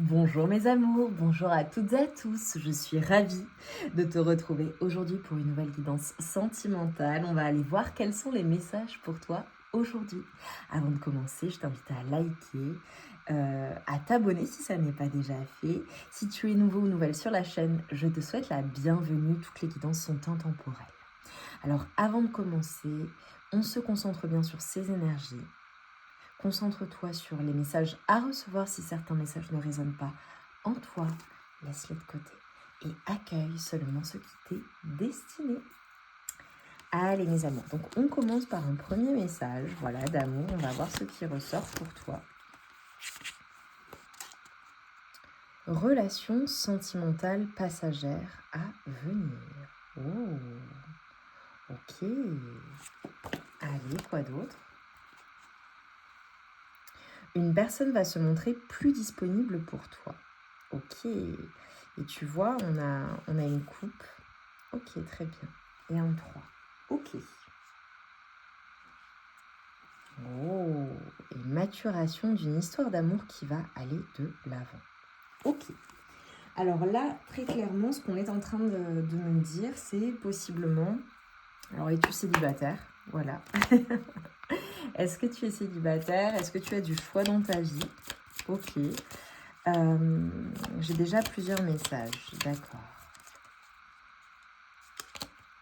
Bonjour mes amours, bonjour à toutes et à tous, je suis ravie de te retrouver aujourd'hui pour une nouvelle guidance sentimentale. On va aller voir quels sont les messages pour toi aujourd'hui. Avant de commencer, je t'invite à liker, à t'abonner si ça n'est pas déjà fait. Si tu es nouveau ou nouvelle sur la chaîne, je te souhaite la bienvenue, toutes les guidances sont intemporelles. Alors avant de commencer, on se concentre bien sur ces énergies. Concentre-toi sur les messages à recevoir si certains messages ne résonnent pas en toi. Laisse-les de côté et accueille seulement ce qui t'est destiné. Allez mes amours, donc on commence par un premier message, voilà, d'amour. On va voir ce qui ressort pour toi. Relation sentimentale passagère à venir. Oh, ok. Allez, quoi d'autre? Une personne va se montrer plus disponible pour toi. Ok. Et tu vois, on a une coupe. Ok, très bien. Et un 3. Ok. Oh. Et maturation d'une histoire d'amour qui va aller de l'avant. Ok. Alors là, très clairement, ce qu'on est en train de me dire, c'est possiblement... Alors, es-tu célibataire? Voilà. Est-ce que tu es célibataire? Est-ce que tu as du choix dans ta vie? Ok. J'ai déjà plusieurs messages. D'accord.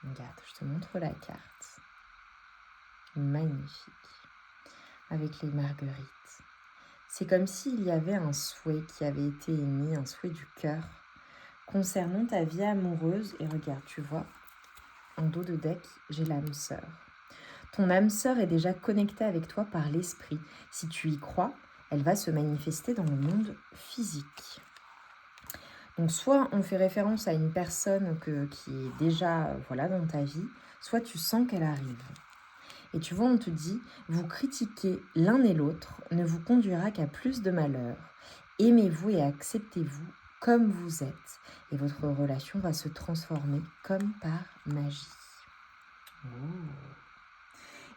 Regarde, je te montre la carte. Magnifique. Avec les marguerites. C'est comme s'il y avait un souhait qui avait été émis, un souhait du cœur, concernant ta vie amoureuse. Et regarde, tu vois, en dos de deck, j'ai l'âme sœur. Ton âme sœur est déjà connectée avec toi par l'esprit. Si tu y crois, elle va se manifester dans le monde physique. Donc soit on fait référence à une personne qui est déjà dans ta vie, soit tu sens qu'elle arrive. Et tu vois, on te dit, vous critiquer l'un et l'autre ne vous conduira qu'à plus de malheur. Aimez-vous et acceptez-vous comme vous êtes. Et votre relation va se transformer comme par magie. Oh.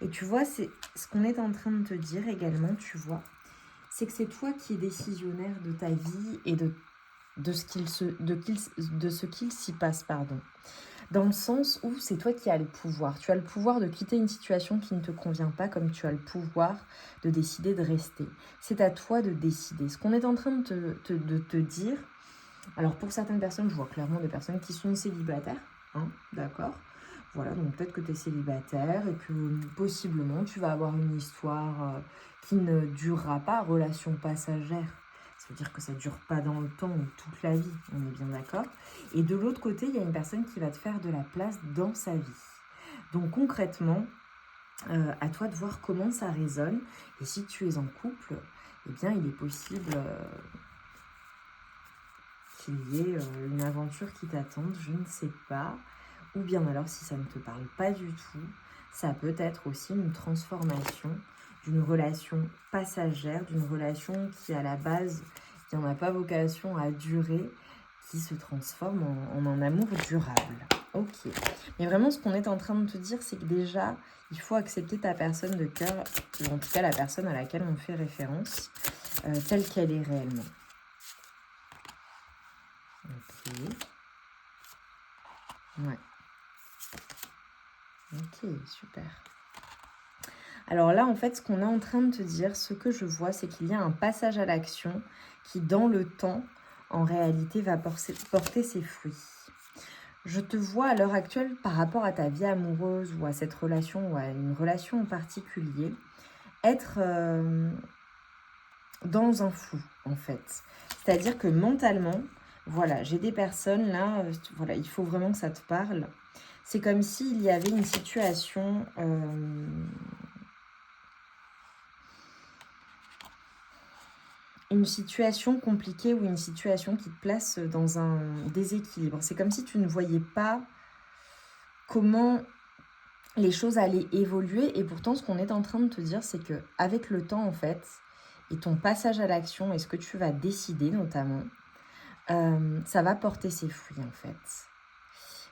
Et tu vois, c'est ce qu'on est en train de te dire également, tu vois, c'est que c'est toi qui es décisionnaire de ta vie et de ce qu'il s'y passe, pardon. Dans le sens où c'est toi qui as le pouvoir. Tu as le pouvoir de quitter une situation qui ne te convient pas, comme tu as le pouvoir de décider de rester. C'est à toi de décider. Ce qu'on est en train de te dire, alors pour certaines personnes, je vois clairement des personnes qui sont célibataires, hein, d'accord? Voilà, donc peut-être que tu es célibataire et que possiblement tu vas avoir une histoire qui ne durera pas, relation passagère. Ça veut dire que ça ne dure pas dans le temps ou toute la vie, on est bien d'accord. Et de l'autre côté, il y a une personne qui va te faire de la place dans sa vie. Donc concrètement, à toi de voir comment ça résonne. Et si tu es en couple, eh bien il est possible qu'il y ait une aventure qui t'attende, je ne sais pas. Ou bien alors, si ça ne te parle pas du tout, ça peut être aussi une transformation d'une relation passagère, d'une relation qui, à la base, qui n'en a pas vocation à durer, qui se transforme en un amour durable. Ok. Mais vraiment, ce qu'on est en train de te dire, c'est que déjà, il faut accepter ta personne de cœur, ou en tout cas la personne à laquelle on fait référence, telle qu'elle est réellement. Ok. Ouais. Ok, super. Alors là, en fait, ce qu'on est en train de te dire, ce que je vois, c'est qu'il y a un passage à l'action qui, dans le temps, en réalité, va porter ses fruits. Je te vois à l'heure actuelle, par rapport à ta vie amoureuse ou à cette relation ou à une relation en particulier, être dans un flou, en fait. C'est-à-dire que mentalement, voilà, j'ai des personnes là, voilà, il faut vraiment que ça te parle. C'est comme s'il y avait une situation... une situation compliquée ou une situation qui te place dans un déséquilibre. C'est comme si tu ne voyais pas comment les choses allaient évoluer. Et pourtant, ce qu'on est en train de te dire, c'est que avec le temps, en fait, et ton passage à l'action et ce que tu vas décider notamment, ça va porter ses fruits, en fait.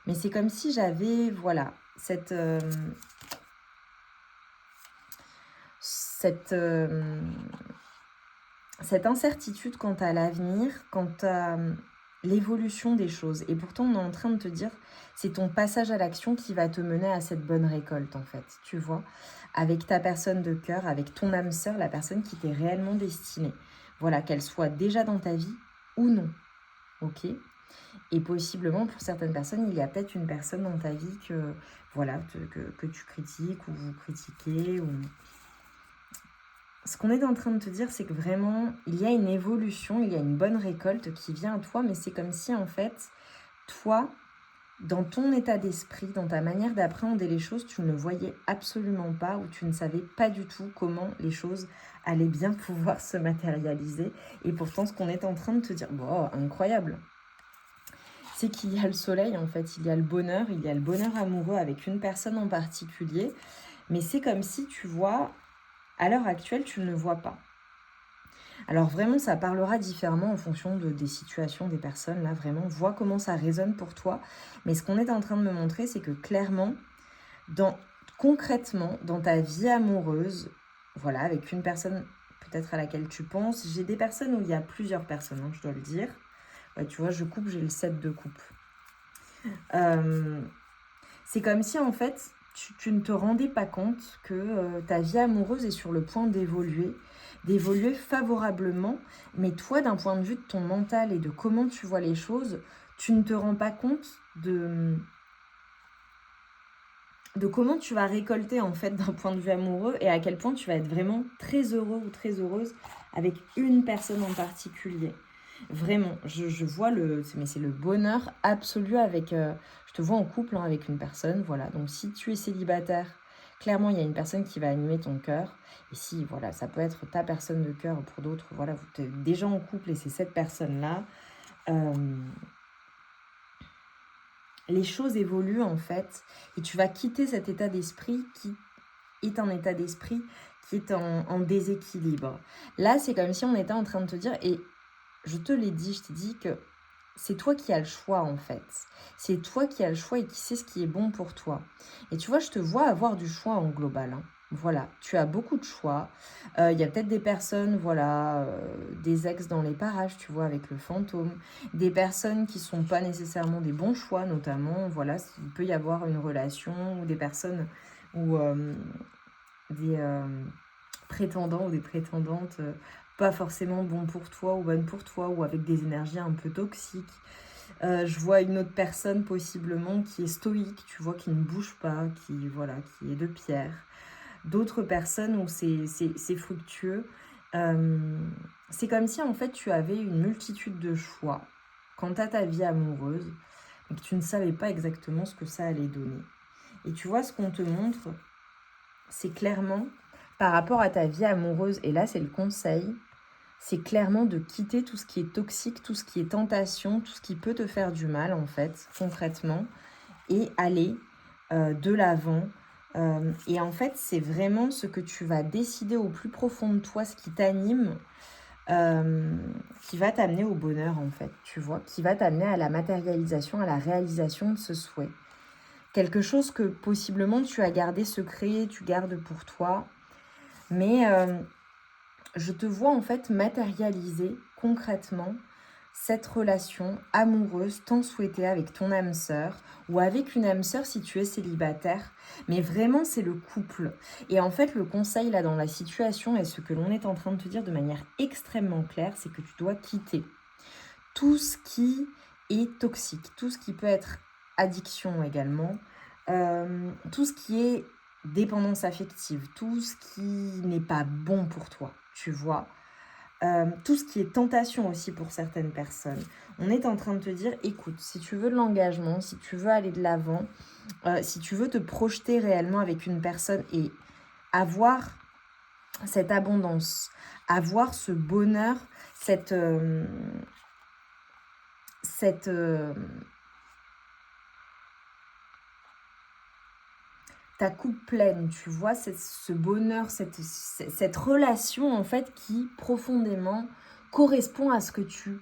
Mais c'est comme si j'avais, voilà, cette cette incertitude quant à l'avenir, quant à l'évolution des choses. Et pourtant, on est en train de te dire, c'est ton passage à l'action qui va te mener à cette bonne récolte, en fait, tu vois, avec ta personne de cœur, avec ton âme sœur, la personne qui t'est réellement destinée. Voilà, qu'elle soit déjà dans ta vie ou non, ok? Et possiblement, pour certaines personnes, il y a peut-être une personne dans ta vie que, voilà, que tu critiques ou vous critiquez. Ou... Ce qu'on est en train de te dire, c'est que vraiment, il y a une évolution, il y a une bonne récolte qui vient à toi, mais c'est comme si, en fait, toi, dans ton état d'esprit, dans ta manière d'appréhender les choses, tu ne voyais absolument pas ou tu ne savais pas du tout comment les choses allaient bien pouvoir se matérialiser. Et pourtant, ce qu'on est en train de te dire, bon, incroyable, c'est qu'il y a le soleil, en fait, il y a le bonheur amoureux avec une personne en particulier, mais c'est comme si, tu vois, à l'heure actuelle, tu ne le vois pas. Alors vraiment, ça parlera différemment en fonction des situations, des personnes, là, vraiment, vois comment ça résonne pour toi. Mais ce qu'on est en train de me montrer, c'est que clairement, concrètement, dans ta vie amoureuse, voilà, avec une personne peut-être à laquelle tu penses, j'ai des personnes où il y a plusieurs personnes, hein, je dois le dire. Ouais, tu vois, je coupe, j'ai le 7 de coupe. C'est comme si, en fait, tu ne te rendais pas compte que ta vie amoureuse est sur le point d'évoluer favorablement, mais toi, d'un point de vue de ton mental et de comment tu vois les choses, tu ne te rends pas compte de comment tu vas récolter, en fait, d'un point de vue amoureux et à quel point tu vas être vraiment très heureux ou très heureuse avec une personne en particulier. Vraiment, je vois c'est le bonheur absolu avec... je te vois en couple, hein, avec une personne, voilà. Donc, si tu es célibataire, clairement, il y a une personne qui va animer ton cœur. Et si, voilà, ça peut être ta personne de cœur ou pour d'autres, voilà, vous êtes déjà en couple et c'est cette personne-là. Les choses évoluent, en fait, et tu vas quitter cet état d'esprit qui est un état d'esprit qui est en déséquilibre. Là, c'est comme si on était en train de te dire... Et je te l'ai dit, je t'ai dit que c'est toi qui as le choix, en fait. C'est toi qui as le choix et qui sais ce qui est bon pour toi. Et tu vois, je te vois avoir du choix en global, hein. Voilà, tu as beaucoup de choix. Il y a peut-être des personnes, voilà, des ex dans les parages, tu vois, avec le fantôme. Des personnes qui ne sont pas nécessairement des bons choix, notamment, voilà, il peut y avoir une relation ou des personnes ou des prétendants ou des prétendantes pas forcément bons pour toi ou bonnes pour toi ou avec des énergies un peu toxiques. Je vois une autre personne possiblement qui est stoïque, tu vois, qui ne bouge pas, qui est de pierre. D'autres personnes où c'est fructueux. C'est comme si, en fait, tu avais une multitude de choix quant à ta vie amoureuse, mais que tu ne savais pas exactement ce que ça allait donner. Et tu vois, ce qu'on te montre, c'est clairement, par rapport à ta vie amoureuse, et là, c'est le conseil, c'est clairement de quitter tout ce qui est toxique, tout ce qui est tentation, tout ce qui peut te faire du mal, en fait, concrètement, et aller de l'avant. Et en fait, c'est vraiment ce que tu vas décider au plus profond de toi, ce qui t'anime, qui va t'amener au bonheur, en fait, tu vois, qui va t'amener à la matérialisation, à la réalisation de ce souhait. Quelque chose que possiblement tu as gardé secret, tu gardes pour toi, mais je te vois en fait matérialiser concrètement cette relation amoureuse tant souhaitée avec ton âme sœur ou avec une âme sœur si tu es célibataire. Mais vraiment, c'est le couple. Et en fait, le conseil là dans la situation et ce que l'on est en train de te dire de manière extrêmement claire, c'est que tu dois quitter tout ce qui est toxique, tout ce qui peut être addiction également, tout ce qui est dépendance affective, tout ce qui n'est pas bon pour toi, tu vois. Tout ce qui est tentation aussi pour certaines personnes. On est en train de te dire, écoute, si tu veux de l'engagement, si tu veux aller de l'avant, si tu veux te projeter réellement avec une personne et avoir cette abondance, avoir ce bonheur, ta coupe pleine, tu vois, ce bonheur, cette relation en fait qui profondément correspond à ce que tu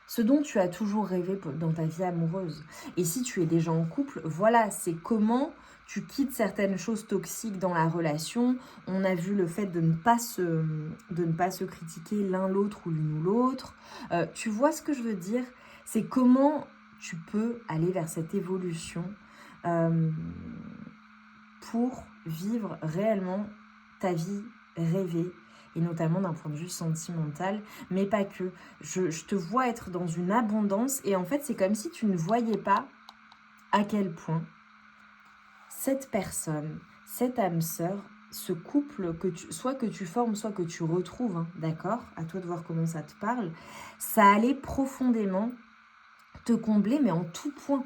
ce dont tu as toujours rêvé dans ta vie amoureuse. Et si tu es déjà en couple, voilà, c'est comment tu quittes certaines choses toxiques dans la relation. On a vu le fait de ne pas se critiquer l'un l'autre ou l'une ou l'autre. Tu vois ce que je veux dire? C'est comment tu peux aller vers cette évolution pour vivre réellement ta vie rêvée, et notamment d'un point de vue sentimental, mais pas que. Je te vois être dans une abondance, et en fait, c'est comme si tu ne voyais pas à quel point cette personne, cette âme sœur, ce couple, soit que tu formes, soit que tu retrouves, hein, d'accord? À toi de voir comment ça te parle, ça allait profondément te combler, mais en tout point.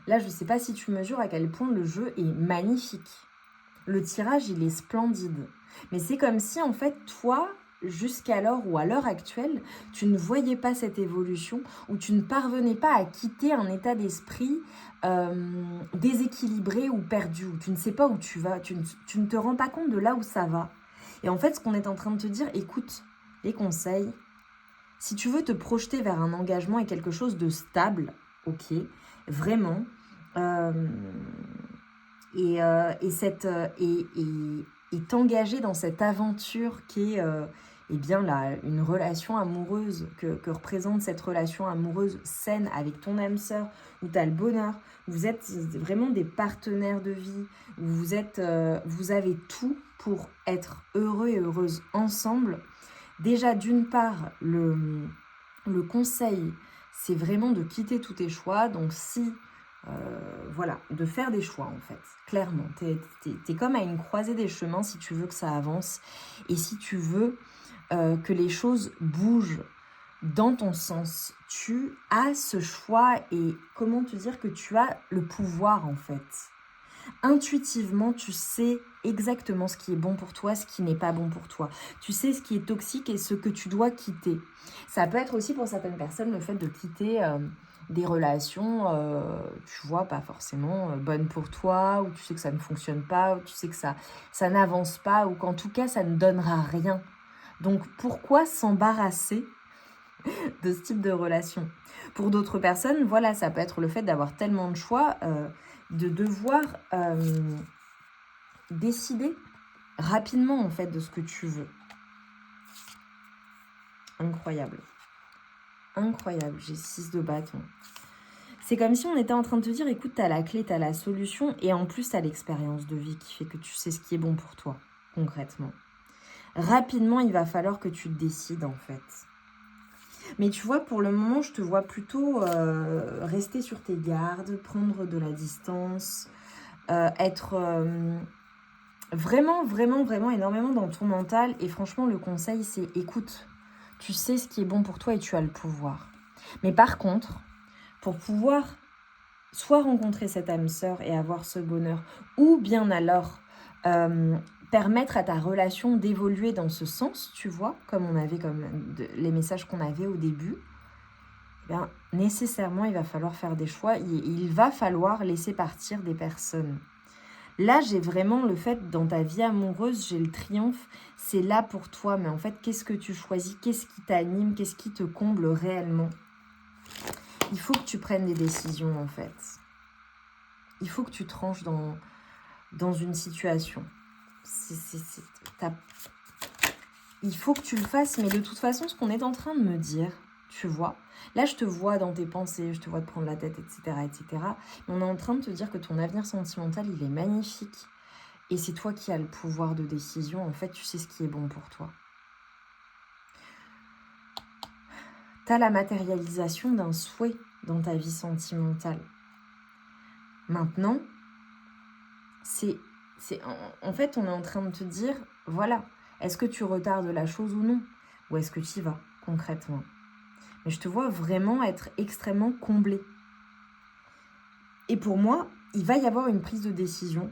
Là, je ne sais pas si tu mesures à quel point le jeu est magnifique. Le tirage, il est splendide. Mais c'est comme si, en fait, toi, jusqu'alors ou à l'heure actuelle, tu ne voyais pas cette évolution, ou tu ne parvenais pas à quitter un état d'esprit déséquilibré ou perdu, où tu ne sais pas où tu vas, tu ne te rends pas compte de là où ça va. Et en fait, ce qu'on est en train de te dire, écoute, les conseils, si tu veux te projeter vers un engagement et quelque chose de stable, ok, vraiment, et t'engager dans cette aventure qui est eh bien là, une relation amoureuse, que représente cette relation amoureuse saine avec ton âme sœur, où tu as le bonheur, vous êtes vraiment des partenaires de vie, où vous avez tout pour être heureux et heureuses ensemble. Déjà, d'une part, le conseil, c'est vraiment de quitter tous tes choix. Donc si, voilà, de faire des choix en fait, clairement. T'es comme à une croisée des chemins si tu veux que ça avance. Et si tu veux que les choses bougent dans ton sens, tu as ce choix, et comment te dire que tu as le pouvoir en fait. Intuitivement, tu sais exactement ce qui est bon pour toi, ce qui n'est pas bon pour toi. Tu sais ce qui est toxique et ce que tu dois quitter. Ça peut être aussi pour certaines personnes le fait de quitter des relations, tu vois, pas forcément bonnes pour toi, ou tu sais que ça ne fonctionne pas, ou tu sais que ça n'avance pas, ou qu'en tout cas ça ne donnera rien. Donc pourquoi s'embarrasser de ce type de relation? Pour d'autres personnes, voilà, ça peut être le fait d'avoir tellement de choix, de devoir décider rapidement en fait de ce que tu veux. Incroyable. Incroyable, j'ai 6 de bâton. C'est comme si on était en train de te dire, écoute, t'as la clé, t'as la solution, et en plus t'as l'expérience de vie qui fait que tu sais ce qui est bon pour toi, concrètement. Rapidement, il va falloir que tu te décides en fait. Mais tu vois, pour le moment, je te vois plutôt rester sur tes gardes, prendre de la distance, être vraiment, vraiment, vraiment énormément dans ton mental. Et franchement, le conseil, c'est écoute, tu sais ce qui est bon pour toi et tu as le pouvoir. Mais par contre, pour pouvoir soit rencontrer cette âme sœur et avoir ce bonheur, ou bien alors permettre à ta relation d'évoluer dans ce sens, tu vois, comme on avait les messages qu'on avait au début, eh bien, nécessairement, il va falloir faire des choix. Il va falloir laisser partir des personnes. Là, j'ai vraiment le fait, dans ta vie amoureuse, j'ai le triomphe, c'est là pour toi. Mais en fait, qu'est-ce que tu choisis? Qu'est-ce qui t'anime? Qu'est-ce qui te comble réellement? Il faut que tu prennes des décisions, en fait. Il faut que tu tranches dans une situation. Il faut que tu le fasses, mais de toute façon, ce qu'on est en train de me dire, tu vois, là, je te vois dans tes pensées, je te vois te prendre la tête, etc., etc. Mais on est en train de te dire que ton avenir sentimental, il est magnifique. Et c'est toi qui as le pouvoir de décision. En fait, tu sais ce qui est bon pour toi. Tu as la matérialisation d'un souhait dans ta vie sentimentale. Maintenant, en fait, on est en train de te dire, voilà, est-ce que tu retardes la chose ou non? Ou est-ce que tu y vas, concrètement? Mais je te vois vraiment être extrêmement comblé. Et pour moi, il va y avoir une prise de décision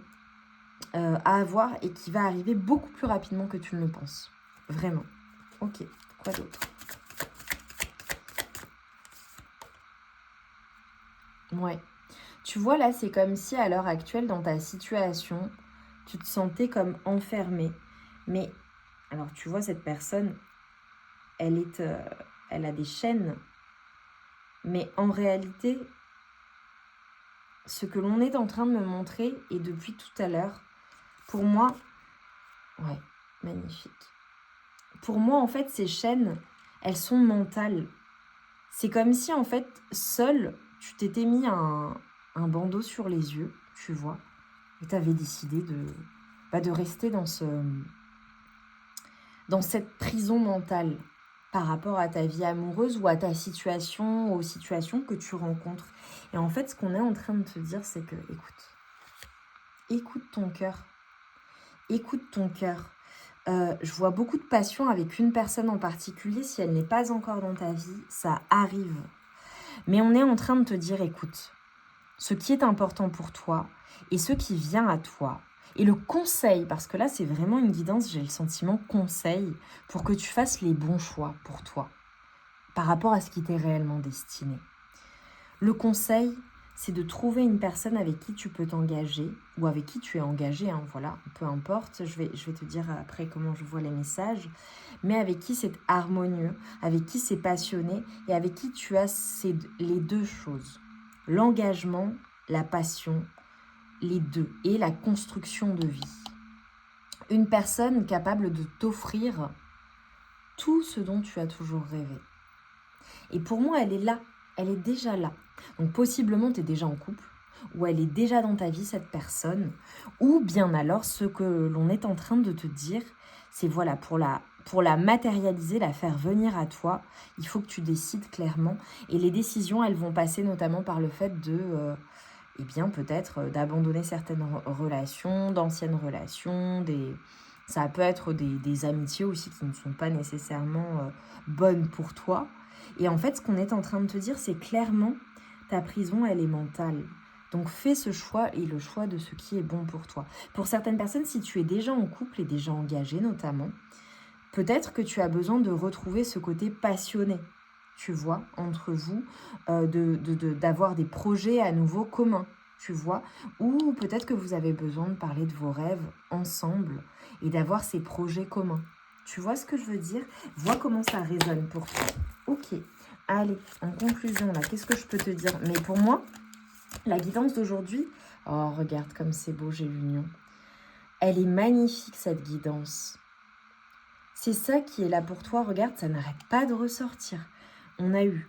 à avoir et qui va arriver beaucoup plus rapidement que tu ne le penses. Vraiment. Ok, quoi d'autre? Ouais. Tu vois, là, c'est comme si à l'heure actuelle, dans ta situation, tu te sentais comme enfermée. Mais, alors, tu vois, cette personne, elle a des chaînes Mais en réalité, ce que l'on est en train de me montrer, et depuis tout à l'heure, pour moi, ouais, magnifique. Pour moi, en fait, ces chaînes, elles sont mentales. C'est comme si, en fait, seule, tu t'étais mis un bandeau sur les yeux, tu vois, et tu avais décidé de rester dans cette prison mentale par rapport à ta vie amoureuse ou à ta situation, aux situations que tu rencontres. Et en fait, ce qu'on est en train de te dire, c'est que, écoute ton cœur. Écoute ton cœur. Je vois beaucoup de passion avec une personne en particulier. Si elle n'est pas encore dans ta vie, ça arrive. Mais on est en train de te dire, écoute, ce qui est important pour toi et ce qui vient à toi. Et le conseil, parce que là, c'est vraiment une guidance, j'ai le sentiment conseil, pour que tu fasses les bons choix pour toi, par rapport à ce qui t'est réellement destiné. Le conseil, c'est de trouver une personne avec qui tu peux t'engager, ou avec qui tu es engagé, hein, voilà, peu importe, je vais te dire après comment je vois les messages, mais avec qui c'est harmonieux, avec qui c'est passionné, et avec qui tu as les deux choses. L'engagement, la passion, les deux, et la construction de vie. Une personne capable de t'offrir tout ce dont tu as toujours rêvé. Et pour moi, elle est là, elle est déjà là. Donc possiblement, tu es déjà en couple, ou elle est déjà dans ta vie, cette personne, ou bien alors, ce que l'on est en train de te dire, c'est voilà, pour la matérialiser, la faire venir à toi, il faut que tu décides clairement. Et les décisions, elles vont passer notamment par le fait de... eh bien, peut-être d'abandonner certaines relations, d'anciennes relations, ça peut être des amitiés aussi qui ne sont pas nécessairement bonnes pour toi. Et en fait, ce qu'on est en train de te dire, c'est clairement, ta prison, elle est mentale. Donc, fais ce choix et le choix de ce qui est bon pour toi. Pour certaines personnes, si tu es déjà en couple et déjà engagé notamment, peut-être que tu as besoin de retrouver ce côté passionné, tu vois, entre vous, d'avoir des projets à nouveau communs, tu vois, ou peut-être que vous avez besoin de parler de vos rêves ensemble et d'avoir ces projets communs. Tu vois ce que je veux dire? Vois comment ça résonne pour toi. Ok, allez, en conclusion, là, qu'est-ce que je peux te dire? Mais pour moi, la guidance d'aujourd'hui, oh, regarde comme c'est beau, j'ai l'union. Elle est magnifique, cette guidance. C'est ça qui est là pour toi. Regarde, ça n'arrête pas de ressortir. On a eu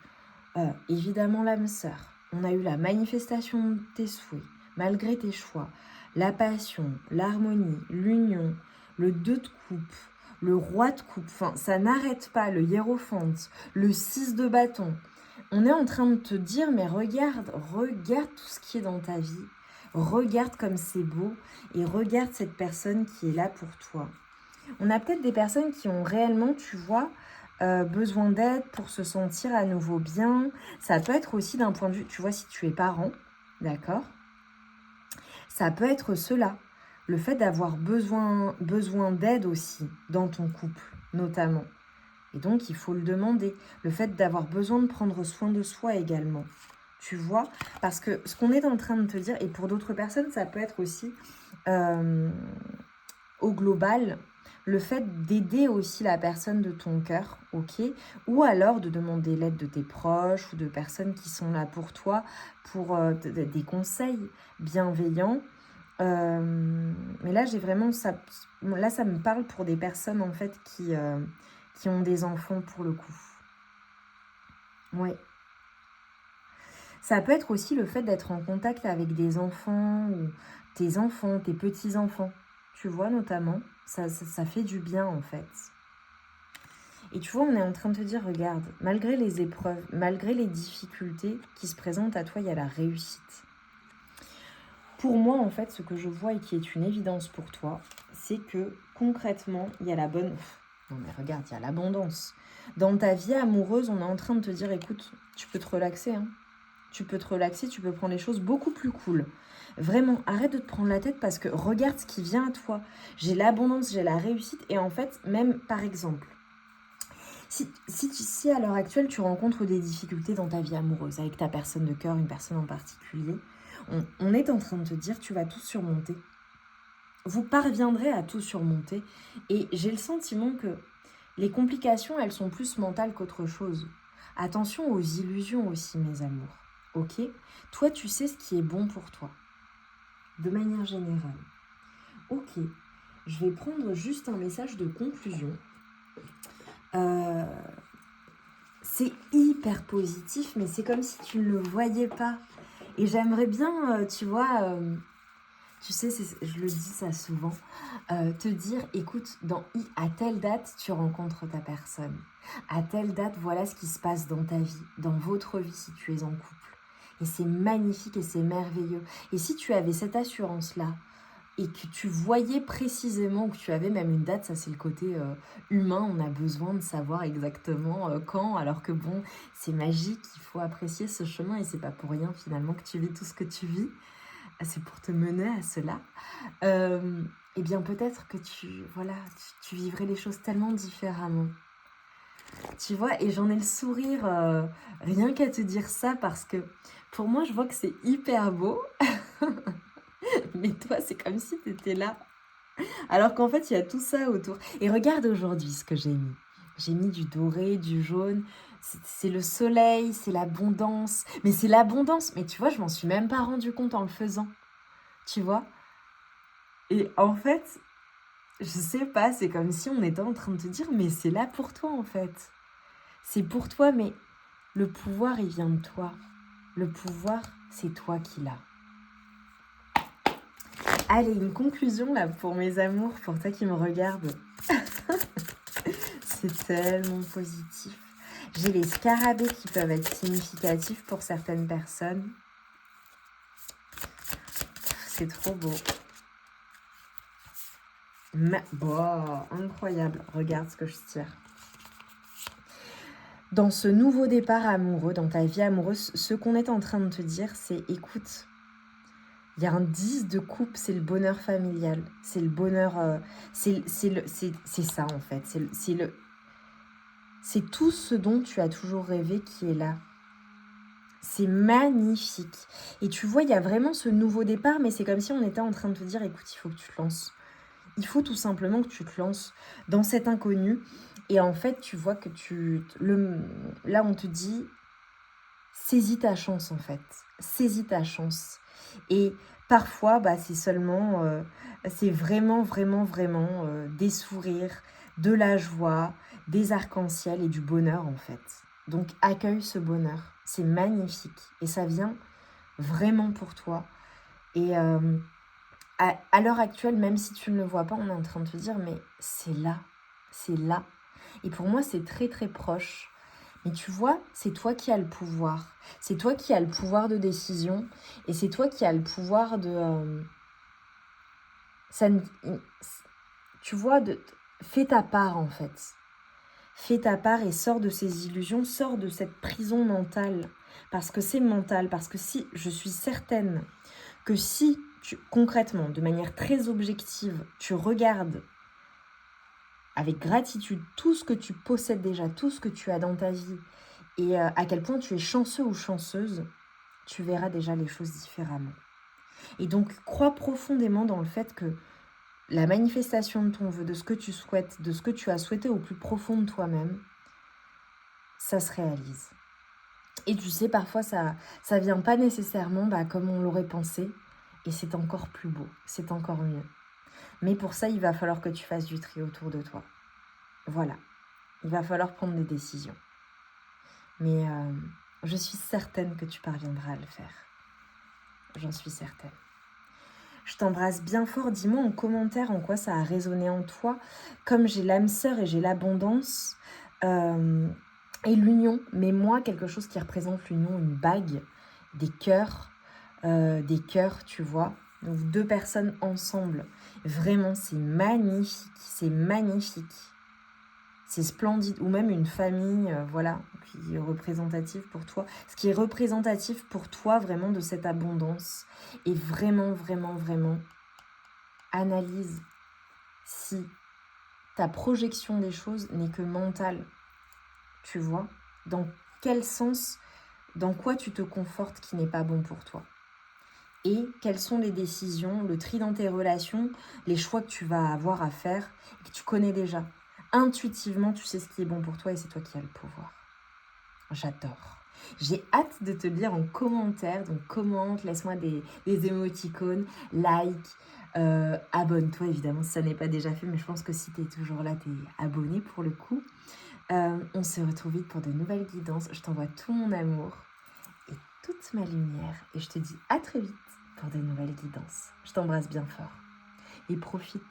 évidemment l'âme sœur. On a eu la manifestation de tes souhaits, malgré tes choix. La passion, l'harmonie, l'union, le 2 de coupe, le roi de coupe. Enfin, ça n'arrête pas. Le hiérophante, le 6 de bâton. On est en train de te dire, mais regarde tout ce qui est dans ta vie. Regarde comme c'est beau et regarde cette personne qui est là pour toi. On a peut-être des personnes qui ont réellement, tu vois, besoin d'aide pour se sentir à nouveau bien. Ça peut être aussi d'un point de vue, tu vois, si tu es parent, d'accord? Ça peut être cela, le fait d'avoir besoin d'aide aussi dans ton couple, notamment. Et donc, il faut le demander. Le fait d'avoir besoin de prendre soin de soi également. Tu vois? Parce que ce qu'on est en train de te dire, et pour d'autres personnes, ça peut être aussi au global, le fait d'aider aussi la personne de ton cœur, ok? Ou alors de demander l'aide de tes proches ou de personnes qui sont là pour toi, pour des conseils bienveillants. Mais là, j'ai vraiment ça. Là, ça me parle pour des personnes en fait qui ont des enfants pour le coup. Oui. Ça peut être aussi le fait d'être en contact avec des enfants ou tes petits-enfants. Tu vois, notamment, ça fait du bien en fait. Et tu vois, on est en train de te dire, regarde, malgré les épreuves, malgré les difficultés qui se présentent à toi, il y a la réussite. Pour moi, en fait, ce que je vois et qui est une évidence pour toi, c'est que concrètement, il y a la bonne... Non mais regarde, il y a l'abondance. Dans ta vie amoureuse, on est en train de te dire, écoute, tu peux te relaxer, hein. Tu peux te relaxer, tu peux prendre les choses beaucoup plus cool. Vraiment, arrête de te prendre la tête parce que regarde ce qui vient à toi. J'ai l'abondance, j'ai la réussite. Et en fait, même par exemple, si à l'heure actuelle, tu rencontres des difficultés dans ta vie amoureuse avec ta personne de cœur, une personne en particulier, on est en train de te dire, tu vas tout surmonter. Vous parviendrez à tout surmonter. Et j'ai le sentiment que les complications, elles sont plus mentales qu'autre chose. Attention aux illusions aussi, mes amours. Ok? Toi, tu sais ce qui est bon pour toi. De manière générale. Ok. Je vais prendre juste un message de conclusion. C'est hyper positif, mais c'est comme si tu ne le voyais pas. Et j'aimerais bien, tu vois, tu sais, je le dis ça souvent, te dire, écoute, à telle date, tu rencontres ta personne. À telle date, voilà ce qui se passe dans ta vie, dans votre vie si tu es en couple. Et c'est magnifique et c'est merveilleux. Et si tu avais cette assurance-là, et que tu voyais précisément, que tu avais même une date, ça c'est le côté humain, on a besoin de savoir exactement quand, alors que bon, c'est magique, il faut apprécier ce chemin et c'est pas pour rien finalement que tu vis tout ce que tu vis, c'est pour te mener à cela. Eh bien peut-être que tu vivrais les choses tellement différemment. Tu vois, et j'en ai le sourire rien qu'à te dire ça parce que pour moi je vois que c'est hyper beau. Mais toi, c'est comme si tu étais là. Alors qu'en fait, il y a tout ça autour. Et regarde aujourd'hui ce que j'ai mis. J'ai mis du doré, du jaune. C'est le soleil, c'est l'abondance. Mais c'est l'abondance. Mais tu vois, je m'en suis même pas rendu compte en le faisant. Tu vois? Et en fait, je sais pas, c'est comme si on était en train de te dire, mais c'est là pour toi en fait. C'est pour toi, mais le pouvoir, il vient de toi. Le pouvoir, c'est toi qui l'as. Allez, une conclusion là pour mes amours, pour toi qui me regardes. C'est tellement positif. J'ai les scarabées qui peuvent être significatifs pour certaines personnes. C'est trop beau. Incroyable. Regarde ce que je tire. Dans ce nouveau départ amoureux, dans ta vie amoureuse, ce qu'on est en train de te dire, c'est écoute, il y a un 10 de coupe, c'est le bonheur familial. C'est le bonheur... c'est ça en fait. C'est tout ce dont tu as toujours rêvé qui est là. C'est magnifique. Et tu vois, il y a vraiment ce nouveau départ, mais c'est comme si on était en train de te dire, écoute, il faut que tu te lances. Il faut tout simplement que tu te lances dans cet inconnu. Et en fait, tu vois que là, on te dit, saisis ta chance, en fait. Saisis ta chance. Et parfois, c'est seulement, c'est vraiment, vraiment, vraiment des sourires, de la joie, des arcs-en-ciel et du bonheur, en fait. Donc, accueille ce bonheur. C'est magnifique. Et ça vient vraiment pour toi. Et à l'heure actuelle, même si tu ne le vois pas, on est en train de te dire, mais c'est là. C'est là. Et pour moi, c'est très, très proche. Mais tu vois, c'est toi qui as le pouvoir. C'est toi qui as le pouvoir de décision. Et c'est toi qui as le pouvoir de... tu vois, fais ta part, en fait. Fais ta part et sors de ces illusions, sors de cette prison mentale. Parce que c'est mental, parce que si, je suis certaine que si, concrètement, de manière très objective, tu regardes avec gratitude tout ce que tu possèdes déjà, tout ce que tu as dans ta vie, et à quel point tu es chanceux ou chanceuse, tu verras déjà les choses différemment. Et donc, crois profondément dans le fait que la manifestation de ton vœu, de ce que tu souhaites, de ce que tu as souhaité au plus profond de toi-même, ça se réalise. Et tu sais, parfois, ça vient pas nécessairement comme on l'aurait pensé. Et c'est encore plus beau, c'est encore mieux. Mais pour ça, il va falloir que tu fasses du tri autour de toi. Voilà. Il va falloir prendre des décisions. Mais je suis certaine que tu parviendras à le faire. J'en suis certaine. Je t'embrasse bien fort. Dis-moi en commentaire en quoi ça a résonné en toi. Comme j'ai l'âme sœur et j'ai l'abondance et l'union, mais moi, quelque chose qui représente l'union, une bague, des cœurs, tu vois. Donc 2 personnes ensemble. Vraiment, c'est magnifique. C'est magnifique. C'est splendide. Ou même une famille, voilà, qui est représentative pour toi. Ce qui est représentatif pour toi, vraiment, de cette abondance. Et vraiment, vraiment, vraiment, analyse si ta projection des choses n'est que mentale. Tu vois, dans quel sens, dans quoi tu te confortes qui n'est pas bon pour toi. Et quelles sont les décisions, le tri dans tes relations, les choix que tu vas avoir à faire et que tu connais déjà. Intuitivement, tu sais ce qui est bon pour toi et c'est toi qui as le pouvoir. J'adore. J'ai hâte de te lire en commentaire, donc commente, laisse-moi des émoticônes, like, abonne-toi évidemment si ça n'est pas déjà fait, mais je pense que si tu es toujours là, tu es abonné pour le coup. On se retrouve vite pour de nouvelles guidances. Je t'envoie tout mon amour et toute ma lumière et je te dis à très vite pour de nouvelles guidances. Je t'embrasse bien fort et profite.